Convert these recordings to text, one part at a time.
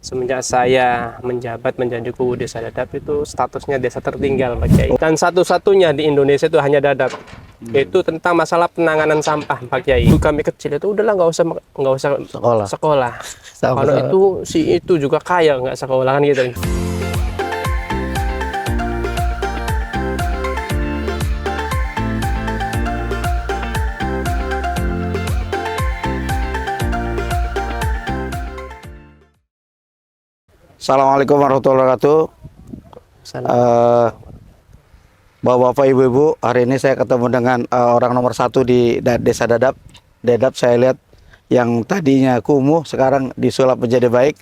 Semenjak saya menjabat menjadi Kuwu Desa Dadap itu statusnya desa tertinggal Pak Kiai. Dan satu-satunya di Indonesia itu hanya Dadap. Itu tentang masalah penanganan sampah Pak Kiai. Kami kecil itu udahlah nggak usah sekolah. Kalau itu si itu juga kaya nggak sekolah kan gitu. Assalamualaikum warahmatullahi wabarakatuh. Bapak-bapak, ibu-ibu, hari ini saya ketemu dengan orang nomor satu di Desa Dadap. Dadap saya lihat yang tadinya kumuh sekarang disulap menjadi baik.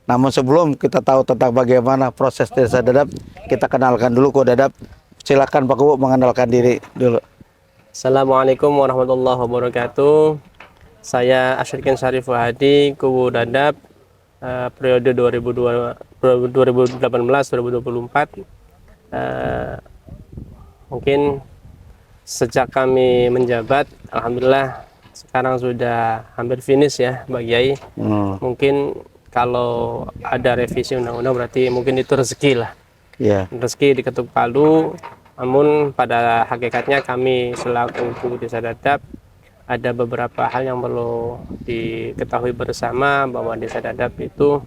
Namun sebelum kita tahu tentang bagaimana proses Desa Dadap, kita kenalkan dulu Kuwu Dadap. Silakan Pak Kuwu mengenalkan diri dulu. Assalamualaikum warahmatullahi wabarakatuh. Saya Asyrikin Syarif Wahadi, Kuwu Dadap. Periode 2018-2024 mungkin sejak kami menjabat, alhamdulillah sekarang sudah hampir finish ya Pak Kiai. Mungkin kalau ada revisi undang-undang berarti mungkin itu rezeki lah. Rezeki diketuk palu. Namun pada hakikatnya kami selaku Kuwu Desa Dadap ada beberapa hal yang perlu diketahui bersama, bahwa Desa Dadap itu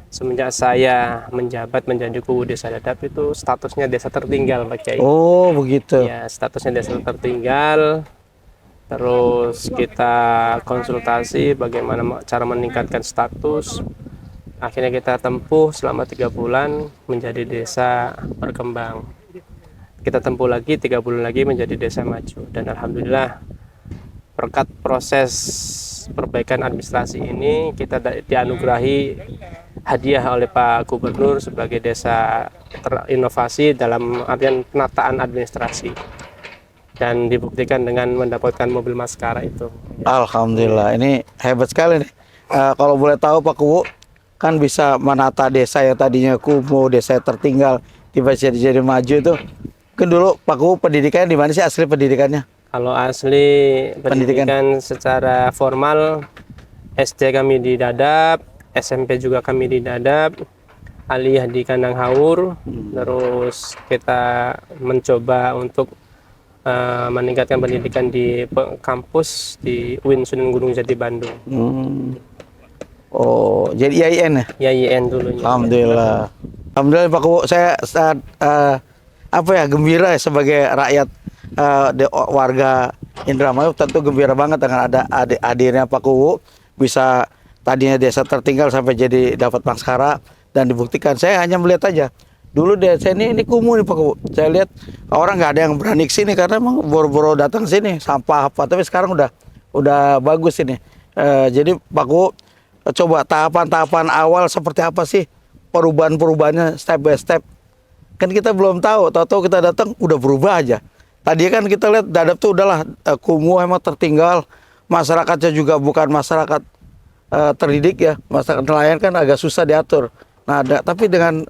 semenjak saya menjabat menjadi Kuwu Desa Dadap itu statusnya desa tertinggal Pak Kiai. Oh begitu. Ya, statusnya desa tertinggal. Terus kita konsultasi bagaimana cara meningkatkan status. Akhirnya kita tempuh selama 3 bulan menjadi desa berkembang. Kita tempuh lagi 3 bulan lagi menjadi desa maju, dan alhamdulillah berkat proses perbaikan administrasi ini kita dianugerahi hadiah oleh Pak Gubernur sebagai desa terinovasi dalam artian penataan administrasi, dan dibuktikan dengan mendapatkan mobil Maskara itu. Alhamdulillah, ini hebat sekali nih. Kalau boleh tahu Pak Kuwu, kan bisa menata desa yang tadinya kumuh, desa yang tertinggal, tiba-tiba jadi maju itu. Kan dulu Pak Kuwu pendidikannya di mana sih, asli pendidikannya? Kalau asli pendidikan secara formal, SD kami di Dadap, SMP juga kami di Dadap, aliyah di Kandang Haur. Terus kita mencoba untuk meningkatkan pendidikan di kampus di UIN Sunan Gunung Jati Bandung. Oh, jadi IAIN ya? IAIN dulunya. Alhamdulillah. Alhamdulillah Pak Kuwu, saya saat gembira ya, sebagai rakyat warga Indramayu tentu gembira banget dengan ada hadirnya Pak Kuwu, bisa tadinya desa tertinggal sampai jadi dapat Maskara, dan dibuktikan. Saya hanya melihat aja dulu desa ini kumuh nih Pak Kuwu. Saya lihat orang nggak ada yang berani ke sini karena emang boro-boro datang sini sampah apa, tapi sekarang udah bagus ini. Jadi Pak Kuwu, coba tahapan-tahapan awal seperti apa sih perubahan-perubahannya step by step? Kan kita belum tahu kita datang udah berubah aja. Tadi kan kita lihat Dadap tuh udahlah kumuh, emang tertinggal, masyarakatnya juga bukan masyarakat terdidik ya, masyarakat nelayan kan agak susah diatur. Nah, tapi dengan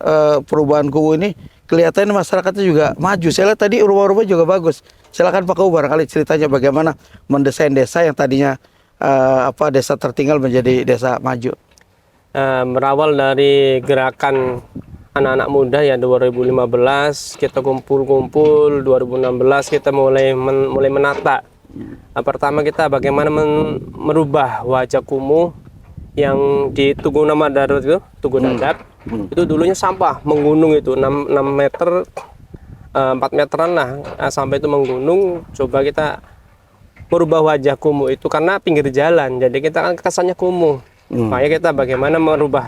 perubahan Kuwu ini kelihatannya masyarakatnya juga maju. Saya lihat tadi rumah-rumah juga bagus. Silakan Pak Kuwu barangkali ceritanya bagaimana mendesain desa yang tadinya desa tertinggal menjadi desa maju. Berawal dari gerakan anak-anak muda ya 2015 kita kumpul-kumpul, 2016 kita mulai menata. Pertama kita bagaimana merubah wajah kumuh yang di Tugu nama darurat itu, Tugu Dadap. Itu dulunya sampah menggunung itu 6 meter 4 meteran lah sampai itu menggunung. Coba kita merubah wajah kumuh itu karena pinggir jalan, jadi kita kan kesannya kumuh. Makanya kita bagaimana merubah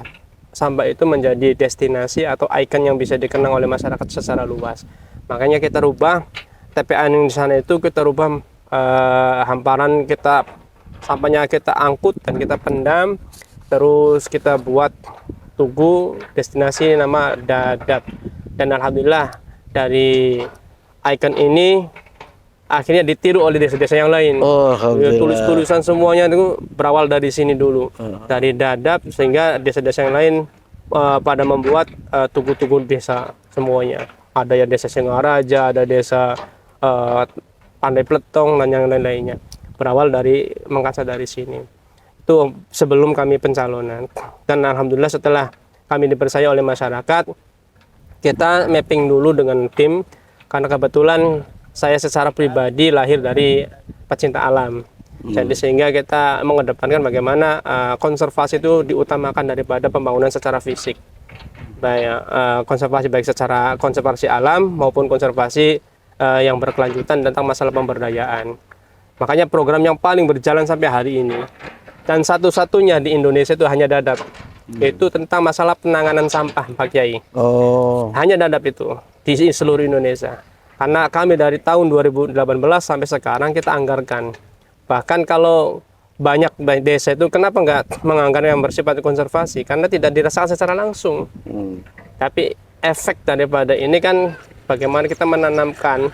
sampah itu menjadi destinasi atau ikon yang bisa dikenang oleh masyarakat secara luas. Makanya kita rubah TPA yang di sana itu, kita rubah hamparan, kita sampahnya kita angkut dan kita pendam, terus kita buat tugu destinasi nama Dadap. Dan alhamdulillah dari ikon ini akhirnya ditiru oleh desa-desa yang lain. Tulis-tulisan semuanya itu berawal dari sini dulu, dari Dadap, sehingga desa-desa yang lain pada membuat tugu-tugu desa semuanya. Ada ya desa Singaraja, ada desa Pandai Pletong, dan yang lain-lainnya. Berawal dari Mengkaca dari sini. Itu sebelum kami pencalonan. Dan alhamdulillah setelah kami dipercaya oleh masyarakat, kita mapping dulu dengan tim, karena kebetulan saya secara pribadi lahir dari pecinta alam. Jadi sehingga kita mengedepankan bagaimana konservasi itu diutamakan daripada pembangunan secara fisik. Baik konservasi baik secara konservasi alam maupun konservasi yang berkelanjutan tentang masalah pemberdayaan. Makanya program yang paling berjalan sampai hari ini dan satu-satunya di Indonesia itu hanya Dadap. Itu tentang masalah penanganan sampah, Pak Kiai. Oh. Hanya Dadap itu di seluruh Indonesia. Karena kami dari tahun 2018 sampai sekarang kita anggarkan. Bahkan kalau banyak desa itu kenapa nggak menganggarkan yang bersifat konservasi? Karena tidak dirasakan secara langsung. Tapi efek daripada ini kan bagaimana kita menanamkan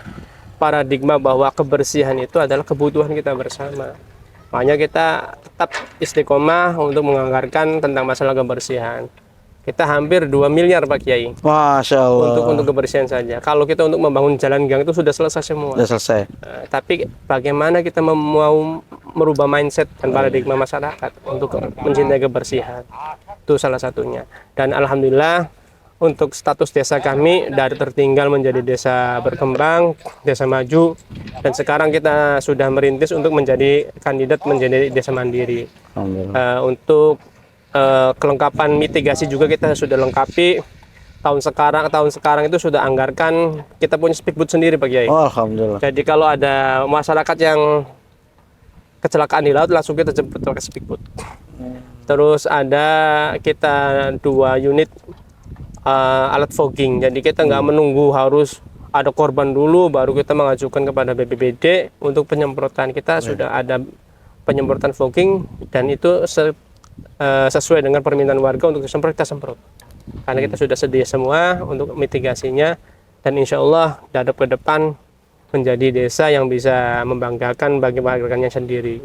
paradigma bahwa kebersihan itu adalah kebutuhan kita bersama. Makanya kita tetap istiqomah untuk menganggarkan tentang masalah kebersihan. Kita hampir 2 miliar Pak Kiai. Masya Allah. Untuk kebersihan saja. Kalau kita untuk membangun jalan gang itu sudah selesai semua. Sudah selesai. Tapi bagaimana kita mau merubah mindset dan paradigma masyarakat untuk mencintai kebersihan. Itu salah satunya. Dan alhamdulillah untuk status desa kami dari tertinggal menjadi desa berkembang, desa maju, dan sekarang kita sudah merintis untuk menjadi kandidat menjadi desa mandiri. Untuk kelengkapan mitigasi juga kita sudah lengkapi. Tahun sekarang itu sudah anggarkan, kita punya speedboat sendiri Pak Kiai. Oh, alhamdulillah. Jadi kalau ada masyarakat yang kecelakaan di laut langsung kita jemput pakai speedboat. Terus ada kita 2 unit alat fogging. Jadi kita nggak menunggu harus ada korban dulu baru kita mengajukan kepada BPBD untuk penyemprotan. Kita sudah ada penyemprotan fogging dan itu sesuai dengan permintaan warga untuk disemprot, kita semprot. Karena kita sudah sedia semua untuk mitigasinya, dan insya Allah Dadap ke depan menjadi desa yang bisa membanggakan bagi warganya sendiri,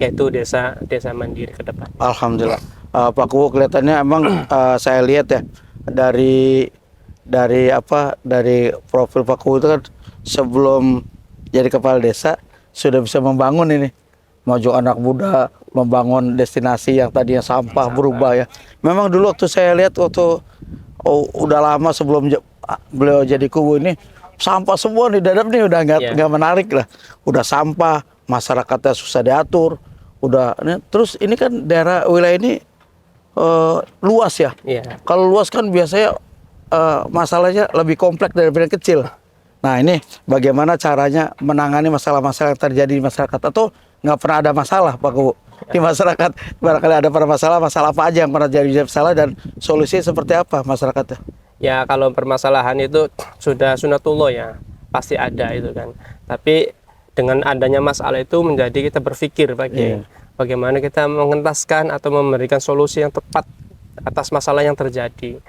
yaitu desa mandiri ke depan. Alhamdulillah. Pak Kuwu kelihatannya emang saya lihat ya dari profil Pak Kuwu itu kan sebelum jadi kepala desa sudah bisa membangun ini, maju anak muda, membangun destinasi yang tadinya sampah berubah ya. Memang dulu waktu saya lihat udah lama sebelum beliau jadi Kuwu ini sampah semua di Dadap nih udah nggak menarik lah. Udah sampah, masyarakatnya susah diatur. Terus ini kan daerah wilayah ini luas ya. Kalau luas kan biasanya masalahnya lebih kompleks daripada kecil. Nah ini bagaimana caranya menangani masalah-masalah yang terjadi di masyarakat, atau nggak pernah ada masalah Pak Kuwu di masyarakat? Barangkali ada pernah masalah apa aja yang pernah jadi masalah dan solusinya seperti apa masyarakatnya? Ya kalau permasalahan itu sudah sunatullah ya, pasti ada itu kan. Tapi dengan adanya masalah itu menjadi kita berpikir Pak Kiai, bagaimana kita mengentaskan atau memberikan solusi yang tepat atas masalah yang terjadi.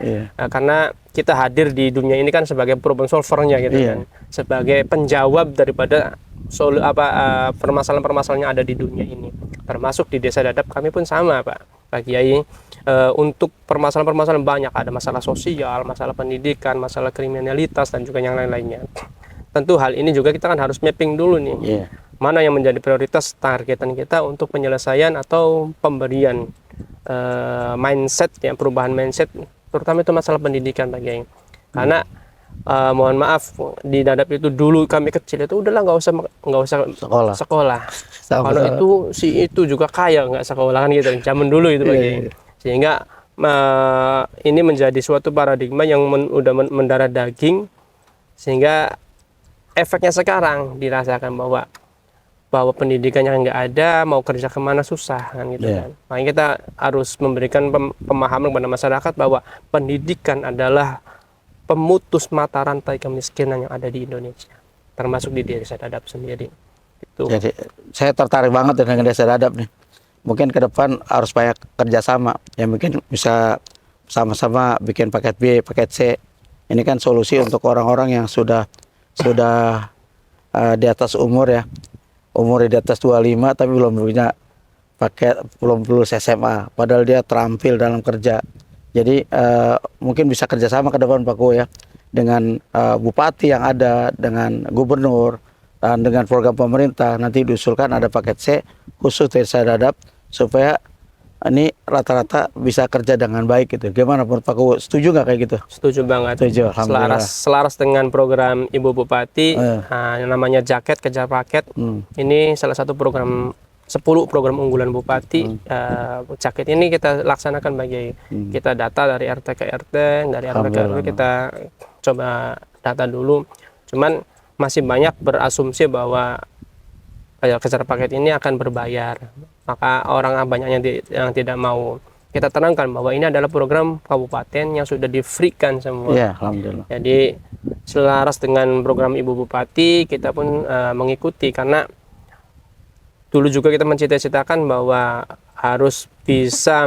Karena kita hadir di dunia ini kan sebagai problem solvernya gitu kan, sebagai penjawab daripada permasalahan-permasalahan yang ada di dunia ini. Termasuk di Desa Dadap kami pun sama Pak Kiai. Untuk permasalahan-permasalahan banyak, ada masalah sosial, masalah pendidikan, masalah kriminalitas dan juga yang lain-lainnya. Tentu hal ini juga kita kan harus mapping dulu nih, mana yang menjadi prioritas targetan kita untuk penyelesaian atau pemberian mindset, ya, perubahan mindset, terutama itu masalah pendidikan Pak Kiai. Karena mohon maaf di Dadap itu dulu kami kecil itu udahlah nggak usah sekolah. Kalau itu juga kaya nggak sekolah kan gitu zaman dulu itu Pak Kiai. Sehingga ini menjadi suatu paradigma yang udah mendarah daging, sehingga efeknya sekarang dirasakan bahwa pendidikannya nggak ada, mau kerja kemana susah kan gitu kan. Makanya kita harus memberikan pemahaman kepada masyarakat bahwa pendidikan adalah pemutus mata rantai kemiskinan yang ada di Indonesia, termasuk di Desa Dadap sendiri. Itu. Jadi saya tertarik banget dengan Desa Dadap nih. Mungkin ke depan harus banyak kerjasama, ya mungkin bisa sama-sama bikin paket B, paket C. Ini kan solusi untuk orang-orang yang sudah di atas umur ya, umur di atas 25 tapi belum punya paket, belum lulus SMA, padahal dia terampil dalam kerja. Jadi mungkin bisa kerjasama ke depan Pak Kuwu ya, dengan bupati yang ada, dengan gubernur, dan dengan program pemerintah. Nanti diusulkan ada paket C khusus Desa Dadap supaya ini rata-rata bisa kerja dengan baik gitu. Gimana menurut Pak Kuwu? Setuju nggak kayak gitu? Setuju banget. Setuju, alhamdulillah. Selaras dengan program Ibu Bupati, yang namanya Jaket Kejar Paket. Ini salah satu program 10 program unggulan Bupati. Jaket ini kita laksanakan bagi kita data dari RT ke RT, dari RW ke RW kita coba data dulu. Cuman masih banyak berasumsi bahwa kejar paket ini akan berbayar. Maka orang banyaknya yang tidak mau. Kita terangkan bahwa ini adalah program kabupaten yang sudah di-free-kan semua. Iya, alhamdulillah. Jadi selaras dengan program Ibu Bupati, kita pun mengikuti karena dulu juga kita mencita-citakan bahwa harus bisa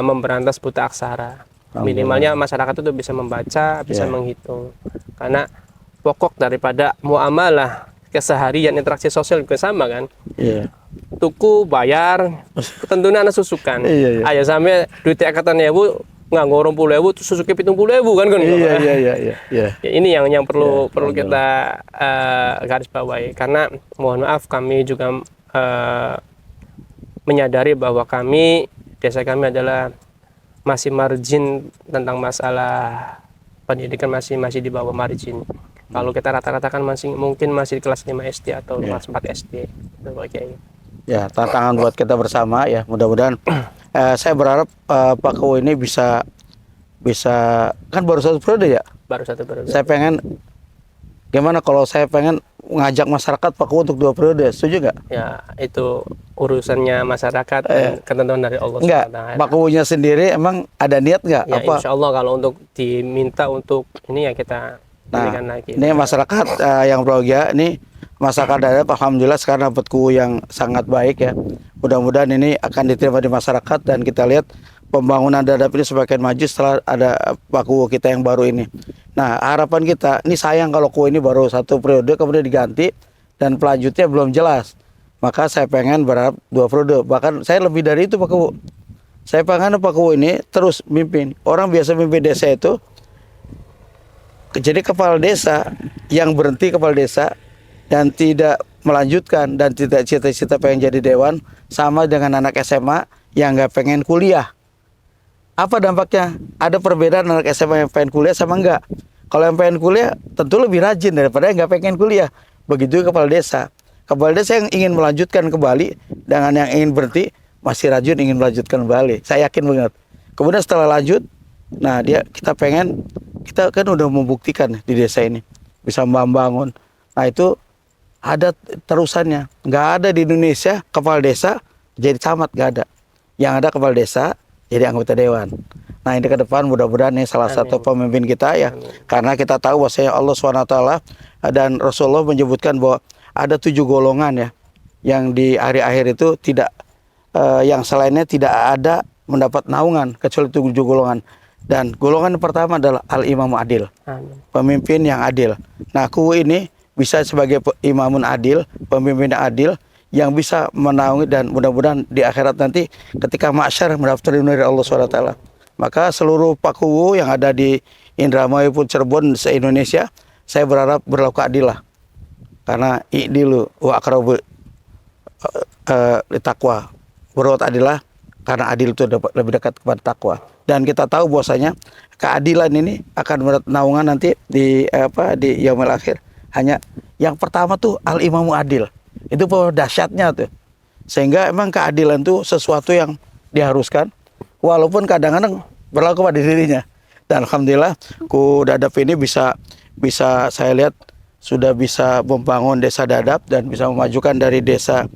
memberantas buta aksara. Minimalnya masyarakat itu bisa membaca, bisa menghitung. Karena pokok daripada muamalah keseharian interaksi sosial juga sama kan. Iya. Tuku bayar tentunya anak susukan. Iya. Ayo sampai duit katanya Bu nganggo 20.000 susuki 70.000 kan Iya. Ya, ini yang perlu kita garis bawahi karena mohon maaf kami juga menyadari bahwa desa kami adalah masih margin tentang masalah pendidikan masih di bawah margin. Kalau kita rata-rata kan mungkin masih di kelas 5 SD atau kelas 4 SD. Ya, tantangan buat kita bersama ya. Mudah-mudahan saya berharap Pak Kuwu ini bisa kan baru 1 periode ya. Baru 1 periode. Saya pengen gimana kalau saya pengen ngajak masyarakat Pak Kuwu untuk 2 periode, setuju nggak? Ya, itu urusannya masyarakat dan ketentuan dari Allah Enggak, Pak Kuwunya sendiri emang ada niat nggak? Ya, insya Allah kalau untuk diminta untuk ini ya kita berikan lagi. Ini masyarakat yang berbahagia, ini masyarakat Dadap alhamdulillah sekarang dapat Kuwu yang sangat baik ya. Mudah-mudahan ini akan diterima di masyarakat dan kita lihat pembangunan Dadap ini semakin maju setelah ada Pak Kuwu kita yang baru ini. Nah, harapan kita, ini sayang kalau Kuwu ini baru 1 periode kemudian diganti dan pelanjutnya belum jelas. Maka saya pengen berharap 2 periode, bahkan saya lebih dari itu Pak Kuwu. Saya pengen Pak Kuwu ini terus mimpin. Orang biasa mimpin desa itu jadi kepala desa yang berhenti kepala desa dan tidak melanjutkan dan tidak cita-cita pengen jadi dewan sama dengan anak SMA yang nggak pengen kuliah. Apa dampaknya? Ada perbedaan anak SMA yang pengen kuliah sama enggak. Kalau yang pengen kuliah tentu lebih rajin daripada yang nggak pengen kuliah. Begitu kepala desa. Kepala desa yang ingin melanjutkan kembali dengan yang ingin berhenti masih rajin ingin melanjutkan kembali. Saya yakin banget. Kemudian setelah lanjut, nah kita kan udah membuktikan di desa ini bisa membangun. Nah itu ada terusannya. Nggak ada di Indonesia kepala desa jadi camat, nggak ada. Yang ada kepala desa jadi anggota dewan. Nah ini ke depan mudah-mudahan ini salah satu pemimpin kita ya. Karena kita tahu bahwasanya Allah SWT dan Rasulullah menyebutkan bahwa ada 7 golongan ya yang di akhir-akhir itu tidak yang selainnya tidak ada mendapat naungan kecuali 7 golongan. Dan golongan yang pertama adalah al-imamu adil. Pemimpin yang adil. Nah, Kuwu ini bisa sebagai imamun adil, pemimpin yang adil yang bisa menaungi dan mudah-mudahan di akhirat nanti ketika mahsyar mendapat ridho dari Allah SWT. Maka seluruh Pak Kuwu yang ada di Indramayu pun Cirebon se-Indonesia, saya berharap berlaku adil lah. Karena i'dilu wa aqrabu taqwa. Berbuat adillah karena adil itu lebih dekat kepada takwa. Dan kita tahu bahwasanya keadilan ini akan mendapat naungan nanti di yaumil akhir. Hanya yang pertama tuh al-imamu adil. Itu dahsyatnya tuh. Sehingga emang keadilan tuh sesuatu yang diharuskan walaupun kadang-kadang berlaku pada dirinya. Dan alhamdulillah Kuwu Dadap ini bisa saya lihat sudah bisa membangun desa Dadap dan bisa memajukan dari desa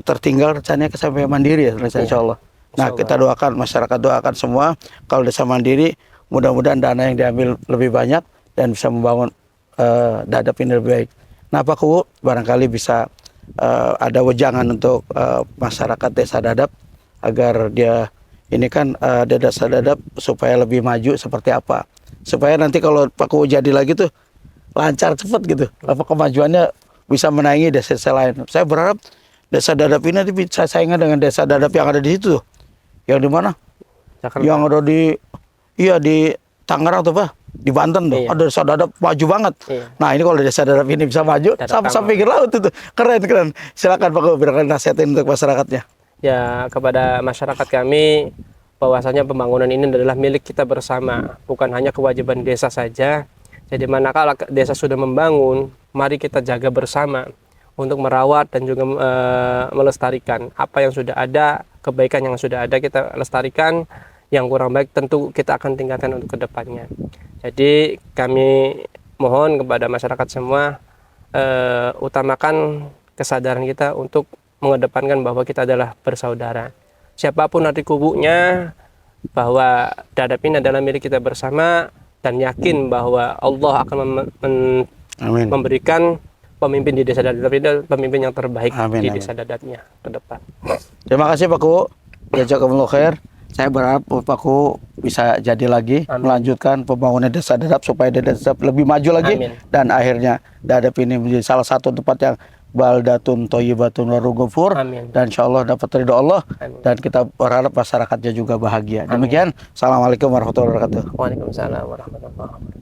tertinggal rencananya ke sampai mandiri ya insya Allah. Nah kita doakan, masyarakat doakan semua kalau desa mandiri mudah-mudahan dana yang diambil lebih banyak dan bisa membangun Dadap ini lebih baik. Nah Pak Kuwu barangkali bisa ada wejangan untuk masyarakat desa Dadap agar dia ini kan desa Dadap supaya lebih maju seperti apa, supaya nanti kalau Pak Kuwu jadi lagi tuh lancar cepat gitu, apa kemajuannya bisa menaingi desa-desa lain. Saya berharap desa Dadap ini bisa saingan dengan desa Dadap yang ada di situ. Yang di mana? Jakarta. Yang ada di Tangerang tuh Pak, di Banten tuh. Ada desa Dadap maju banget. Nah, ini kalau desa Dadap ini bisa maju sampai pinggir laut itu. Keren. Silakan Pak Kuwu berikan nasihatin untuk masyarakatnya. ya kepada masyarakat kami bahwasanya pembangunan ini adalah milik kita bersama, bukan hanya kewajiban desa saja. Jadi manakala desa sudah membangun, mari kita jaga bersama untuk merawat dan juga melestarikan apa yang sudah ada, kebaikan yang sudah ada kita lestarikan, yang kurang baik tentu kita akan tingkatkan untuk kedepannya. Jadi kami mohon kepada masyarakat semua utamakan kesadaran kita untuk mengedepankan bahwa kita adalah bersaudara. Siapapun nanti kubunya, bahwa Dadap ini adalah milik kita bersama, dan yakin bahwa Allah akan Amin. memberikan pemimpin di desa Dadap ini pemimpin yang terbaik Amin, di amin. desa Dadapnya ke depan. Terima kasih Pak Kuwu. Jazakumullah khair. Saya berharap Pak Kuwu bisa jadi lagi Amin. melanjutkan pembangunan desa Dadap supaya desa Dadap lebih maju lagi. Amin. Dan akhirnya Dadap ini menjadi salah satu tempat yang baldatun thayyibatun warung ghafur. Amin. Dan insya Allah dapat ridho Allah. Amin. Dan kita berharap masyarakatnya juga bahagia. Demikian. Assalamualaikum warahmatullahi wabarakatuh. Waalaikumsalam warahmatullahi wabarakatuh.